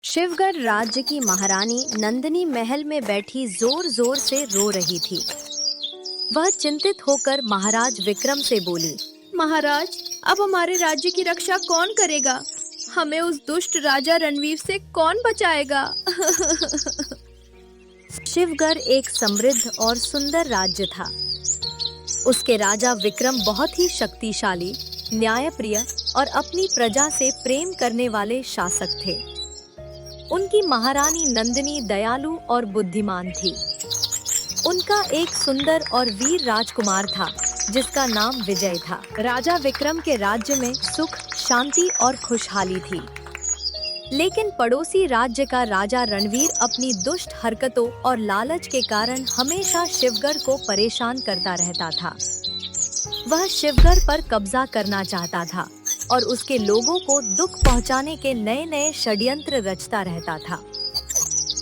शिवगढ़ राज्य की महारानी नंदिनी महल में बैठी जोर जोर से रो रही थी। वह चिंतित होकर महाराज विक्रम से बोली, महाराज, अब हमारे राज्य की रक्षा कौन करेगा? हमें उस दुष्ट राजा रणवीर से कौन बचाएगा? शिवगढ़ एक समृद्ध और सुंदर राज्य था। उसके राजा विक्रम बहुत ही शक्तिशाली, न्यायप्रिय और अपनी प्रजा से प्रेम करने वाले शासक थे। उनकी महारानी नंदिनी दयालु और बुद्धिमान थी। उनका एक सुंदर और वीर राजकुमार था जिसका नाम विजय था। राजा विक्रम के राज्य में सुख, शांति और खुशहाली थी। लेकिन पड़ोसी राज्य का राजा रणवीर अपनी दुष्ट हरकतों और लालच के कारण हमेशा शिवगढ़ को परेशान करता रहता था। वह शिवगढ़ पर कब्जा करना चाहता था और उसके लोगों को दुख पहुंचाने के नए नए षड्यंत्र रचता रहता था।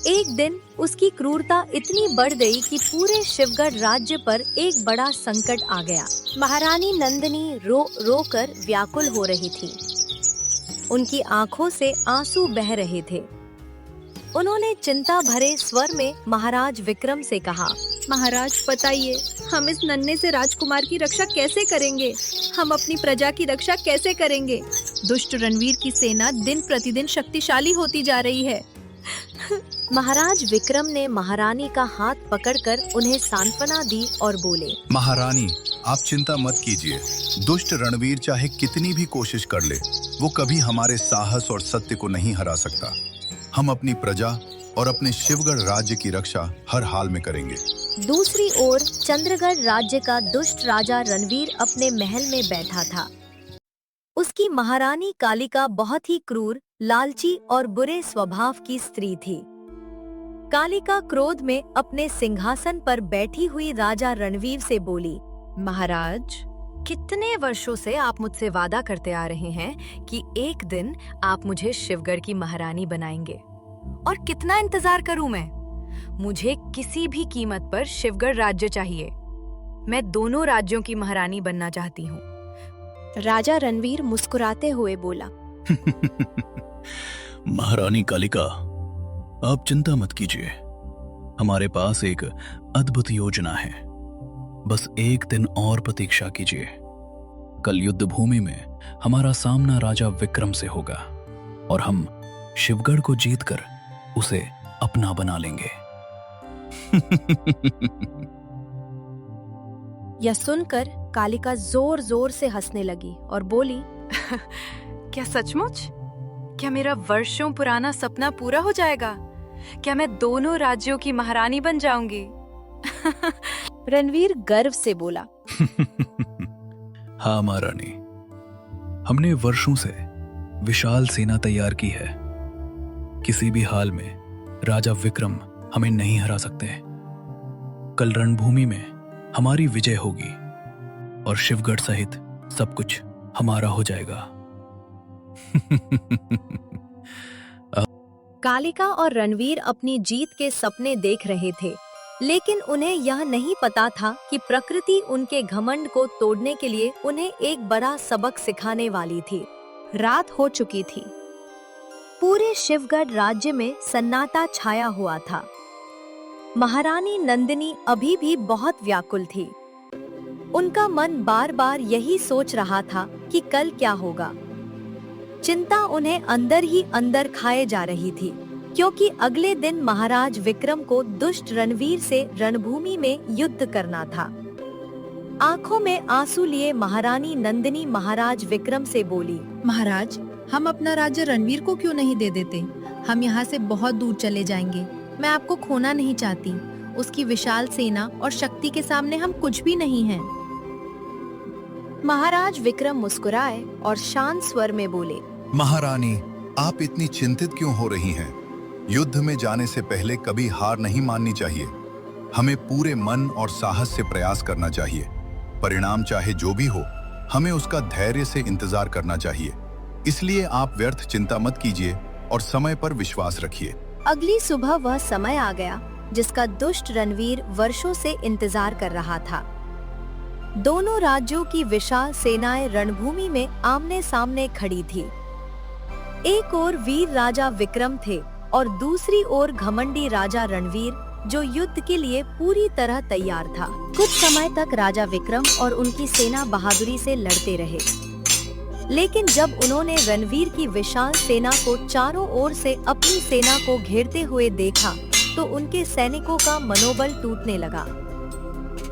एक दिन उसकी क्रूरता इतनी बढ़ गई कि पूरे शिवगढ़ राज्य पर एक बड़ा संकट आ गया। महारानी नंदिनी रो रो कर व्याकुल हो रही थी। उनकी आंखों से आंसू बह रहे थे। उन्होंने चिंता भरे स्वर में महाराज विक्रम से कहा, महाराज, बताइए, हम इस नन्हे से राजकुमार की रक्षा कैसे करेंगे? हम अपनी प्रजा की रक्षा कैसे करेंगे? दुष्ट रणवीर की सेना दिन प्रतिदिन शक्तिशाली होती जा रही है। महाराज विक्रम ने महारानी का हाथ पकड़कर उन्हें सांत्वना दी और बोले, महारानी, आप चिंता मत कीजिए। दुष्ट रणवीर चाहे कितनी भी कोशिश कर ले, वो कभी हमारे साहस और सत्य को नहीं हरा सकता। हम अपनी प्रजा और अपने शिवगढ़ राज्य की रक्षा हर हाल में करेंगे। दूसरी ओर चंद्रगढ़ राज्य का दुष्ट राजा रणवीर अपने महल में बैठा था। उसकी महारानी कालिका बहुत ही क्रूर, लालची और बुरे स्वभाव की स्त्री थी। कालिका क्रोध में अपने सिंहासन पर बैठी हुई राजा रणवीर से बोली, महाराज, कितने वर्षों से आप मुझसे वादा करते आ रहे हैं कि एक दिन आप मुझे शिवगढ़ की महारानी बनाएंगे, और कितना इंतजार करूं मैं? मुझे किसी भी कीमत पर शिवगढ़ राज्य चाहिए। मैं दोनों राज्यों की महारानी बनना चाहती हूँ। राजा रणवीर मुस्कुराते हुए बोला, महारानी कालिका, आप चिंता मत कीजिए। हमारे पास एक अद्भुत योजना है। बस एक दिन और प्रतीक्षा कीजिए। कल युद्ध भूमि में हमारा सामना राजा विक्रम से होगा और हम शिवगढ़ को जीतकर उसे अपना बना लेंगे। यह सुनकर कालिका जोर जोर से हंसने लगी और बोली, क्या सचमुच? क्या मेरा वर्षों पुराना सपना पूरा हो जाएगा? क्या मैं दोनों राज्यों की महारानी बन जाऊंगी? रणवीर गर्व से बोला, हाँ महारानी, हमने वर्षों से विशाल सेना तैयार की है। किसी भी हाल में राजा विक्रम हमें नहीं हरा सकते। कल रणभूमि में हमारी विजय होगी और शिवगढ़ सहित सब कुछ हमारा हो जाएगा। कालिका और रणवीर अपनी जीत के सपने देख रहे थे, लेकिन उन्हें यह नहीं पता था कि प्रकृति उनके घमंड को तोड़ने के लिए उन्हें एक बड़ा सबक सिखाने वाली थी। रात हो चुकी थी। पूरे शिवगढ़ राज्य में सन्नाटा छाया हुआ था। महारानी नंदिनी अभी भी बहुत व्याकुल थी। उनका मन बार बार यही सोच रहा था कि कल क्या होगा। चिंता उन्हें अंदर ही अंदर खाए जा रही थी, क्योंकि अगले दिन महाराज विक्रम को दुष्ट रणवीर से रणभूमि में युद्ध करना था। आंखों में आंसू लिए महारानी नंदिनी महाराज विक्रम से बोली, महाराज, हम अपना राज्य रणवीर को क्यों नहीं दे देते? हम यहाँ से बहुत दूर चले जाएंगे। मैं आपको खोना नहीं चाहती। उसकी विशाल सेना और शक्ति के सामने हम कुछ भी नहीं हैं। महाराज विक्रम मुस्कुराए और शांत स्वर में बोले, महारानी, आप इतनी चिंतित क्यों हो रही हैं? युद्ध में जाने से पहले कभी हार नहीं माननी चाहिए। हमें पूरे मन और साहस से प्रयास करना चाहिए। परिणाम चाहे जो भी हो, हमें उसका धैर्य से इंतजार करना चाहिए। इसलिए आप व्यर्थ चिंता मत कीजिए और समय पर विश्वास रखिए। अगली सुबह वह समय आ गया जिसका दुष्ट रणवीर वर्षों से इंतजार कर रहा था। दोनों राज्यों की विशाल सेनाएं रणभूमि में आमने सामने खड़ी थी। एक ओर वीर राजा विक्रम थे और दूसरी ओर घमंडी राजा रणवीर, जो युद्ध के लिए पूरी तरह तैयार था। कुछ समय तक राजा विक्रम और उनकी सेना बहादुरी से लड़ते रहे, लेकिन जब उन्होंने रणवीर की विशाल सेना को चारों ओर से अपनी सेना को घेरते हुए देखा, तो उनके सैनिकों का मनोबल टूटने लगा।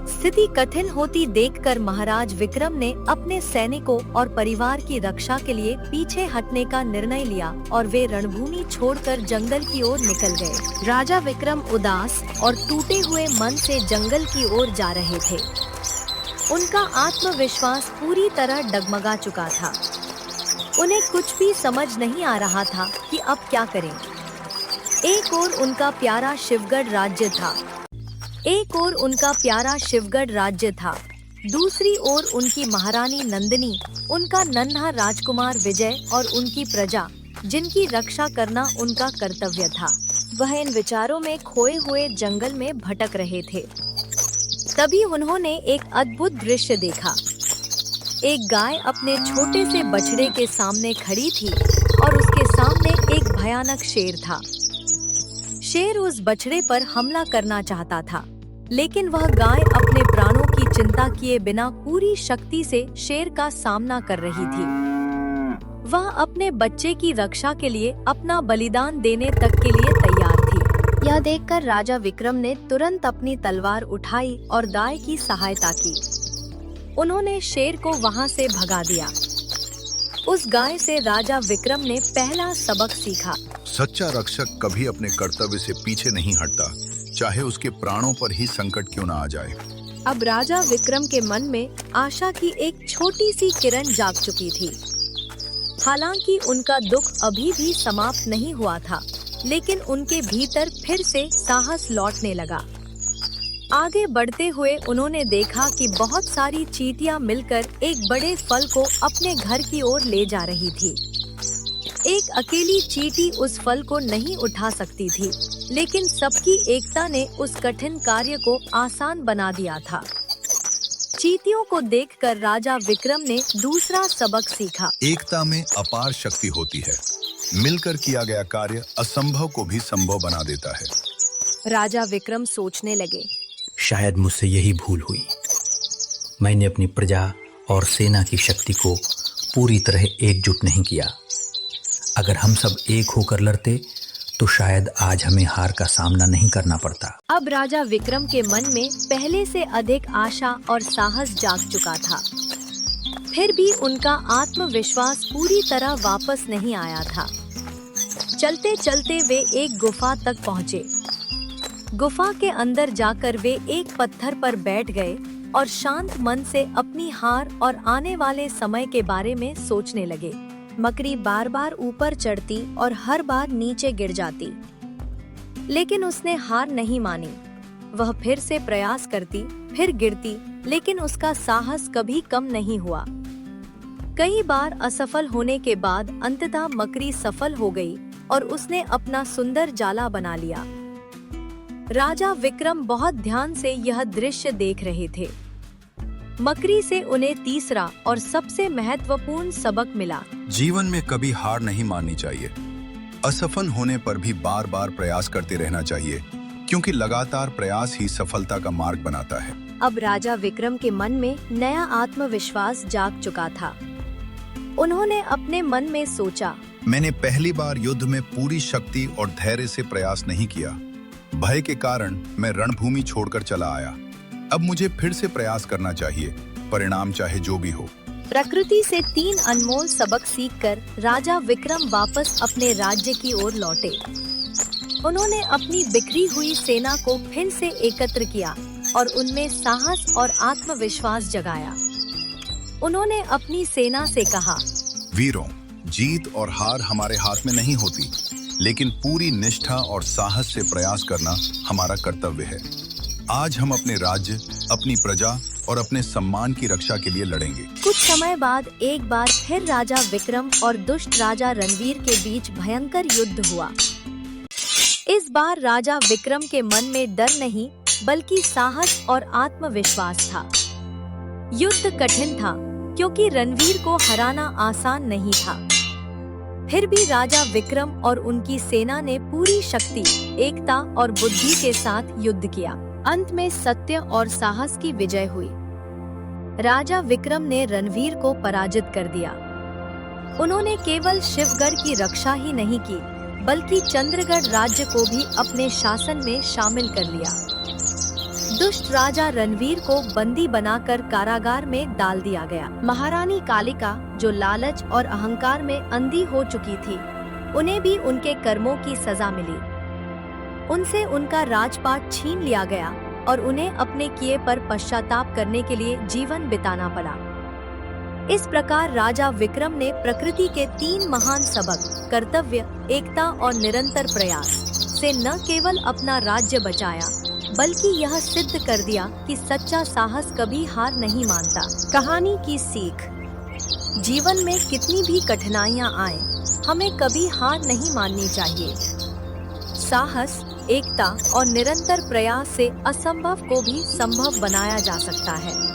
स्थिति कठिन होती देखकर महाराज विक्रम ने अपने सैनिकों और परिवार की रक्षा के लिए पीछे हटने का निर्णय लिया और वे रणभूमि छोड़कर जंगल की ओर निकल गए। राजा विक्रम उदास और टूटे हुए मन से जंगल की ओर जा रहे थे। उनका आत्मविश्वास पूरी तरह डगमगा चुका था। उन्हें कुछ भी समझ नहीं आ रहा था कि अब क्या करें। एक ओर उनका प्यारा शिवगढ़ राज्य था, दूसरी ओर उनकी महारानी नंदिनी, उनका नन्हा राजकुमार विजय और उनकी प्रजा, जिनकी रक्षा करना उनका कर्तव्य था। वह इन विचारों में खोए हुए जंगल में भटक रहे थे। तभी उन्होंने एक अद्भुत दृश्य देखा। एक गाय अपने छोटे से बछड़े के सामने खड़ी थी और उसके सामने एक भयानक शेर था। शेर उस बछड़े पर हमला करना चाहता था, लेकिन वह गाय अपने प्राणों की चिंता किए बिना पूरी शक्ति से शेर का सामना कर रही थी। वह अपने बच्चे की रक्षा के लिए अपना बलिदान देने तक के लिए तैयार थी। यह देखकर राजा विक्रम ने तुरंत अपनी तलवार उठाई और गाय की सहायता की। उन्होंने शेर को वहां से भगा दिया। उस गाय से राजा विक्रम ने पहला सबक सीखा। सच्चा रक्षक कभी अपने कर्तव्य से पीछे नहीं हटता, चाहे उसके प्राणों पर ही संकट क्यों न आ जाए। अब राजा विक्रम के मन में आशा की एक छोटी सी किरण जाग चुकी थी। हालांकि उनका दुख अभी भी समाप्त नहीं हुआ था, लेकिन उनके भीतर फिर से साहस लौटने लगा। आगे बढ़ते हुए उन्होंने देखा कि बहुत सारी चींटियां मिलकर एक बड़े फल को अपने घर की ओर ले जा रही थी। एक अकेली चींटी उस फल को नहीं उठा सकती थी, लेकिन सबकी एकता ने उस कठिन कार्य को आसान बना दिया था। चींटियों को देखकर राजा विक्रम ने दूसरा सबक सीखा। एकता में अपार शक्ति होती है। मिलकर किया गया कार्य असंभव को भी संभव बना देता है। राजा विक्रम सोचने लगे, शायद मुझसे यही भूल हुई। मैंने अपनी प्रजा और सेना की शक्ति को पूरी तरह एकजुट नहीं किया। अगर हम सब एक होकर लड़ते तो शायद आज हमें हार का सामना नहीं करना पड़ता। अब राजा विक्रम के मन में पहले से अधिक आशा और साहस जाग चुका था। फिर भी उनका आत्मविश्वास पूरी तरह वापस नहीं आया था। चलते चलते वे एक गुफा तक पहुँचे। गुफा के अंदर जाकर वे एक पत्थर पर बैठ गए और शांत मन से अपनी हार और आने वाले समय के बारे में सोचने लगे। मकड़ी बार बार ऊपर चढ़ती और हर बार नीचे गिर जाती, लेकिन उसने हार नहीं मानी। वह फिर से प्रयास करती, फिर गिरती, लेकिन उसका साहस कभी कम नहीं हुआ। कई बार असफल होने के बाद अंततः मकड़ी सफल हो गई और उसने अपना सुंदर जाला बना लिया। राजा विक्रम बहुत ध्यान से यह दृश्य देख रहे थे। मकड़ी से उन्हें तीसरा और सबसे महत्वपूर्ण सबक मिला। जीवन में कभी हार नहीं माननी चाहिए। असफल होने पर भी बार बार प्रयास करते रहना चाहिए, क्योंकि लगातार प्रयास ही सफलता का मार्ग बनाता है। अब राजा विक्रम के मन में नया आत्मविश्वास जाग चुका था। उन्होंने अपने मन में सोचा, मैंने पहली बार युद्ध में पूरी शक्ति और धैर्य से प्रयास नहीं किया। भय के कारण मैं रणभूमि छोड़कर चला आया। अब मुझे फिर से प्रयास करना चाहिए, परिणाम चाहे जो भी हो। प्रकृति से 3 अनमोल सबक सीखकर राजा विक्रम वापस अपने राज्य की ओर लौटे। उन्होंने अपनी बिखरी हुई सेना को फिर से एकत्र किया और उनमें साहस और आत्मविश्वास जगाया। उन्होंने अपनी सेना से कहा, वीरों, जीत और हार हमारे हाथ में नहीं होती, लेकिन पूरी निष्ठा और साहस से प्रयास करना हमारा कर्तव्य है। आज हम अपने राज्य, अपनी प्रजा और अपने सम्मान की रक्षा के लिए लड़ेंगे। कुछ समय बाद एक बार फिर राजा विक्रम और दुष्ट राजा रणवीर के बीच भयंकर युद्ध हुआ। इस बार राजा विक्रम के मन में डर नहीं, बल्कि साहस और आत्मविश्वास था। युद्ध कठिन था, क्योंकि रणवीर को हराना आसान नहीं था। फिर भी राजा विक्रम और उनकी सेना ने पूरी शक्ति, एकता और बुद्धि के साथ युद्ध किया। अंत में सत्य और साहस की विजय हुई। राजा विक्रम ने रणवीर को पराजित कर दिया। उन्होंने केवल शिवगढ़ की रक्षा ही नहीं की, बल्कि चंद्रगढ़ राज्य को भी अपने शासन में शामिल कर लिया। दुष्ट राजा रणवीर को बंदी बनाकर कारागार में डाल दिया गया। महारानी कालिका, जो लालच और अहंकार में अंधी हो चुकी थी, उन्हें भी उनके कर्मों की सजा मिली। उनसे उनका राजपाट छीन लिया गया और उन्हें अपने किए पर पश्चाताप करने के लिए जीवन बिताना पड़ा। इस प्रकार राजा विक्रम ने प्रकृति के 3 महान सबक, कर्तव्य, एकता और निरंतर प्रयास से न केवल अपना राज्य बचाया, बल्कि यह सिद्ध कर दिया कि सच्चा साहस कभी हार नहीं मानता। कहानी की सीख: जीवन में कितनी भी कठिनाइयां आए, हमें कभी हार नहीं माननी चाहिए। साहस, एकता और निरंतर प्रयास से असंभव को भी संभव बनाया जा सकता है।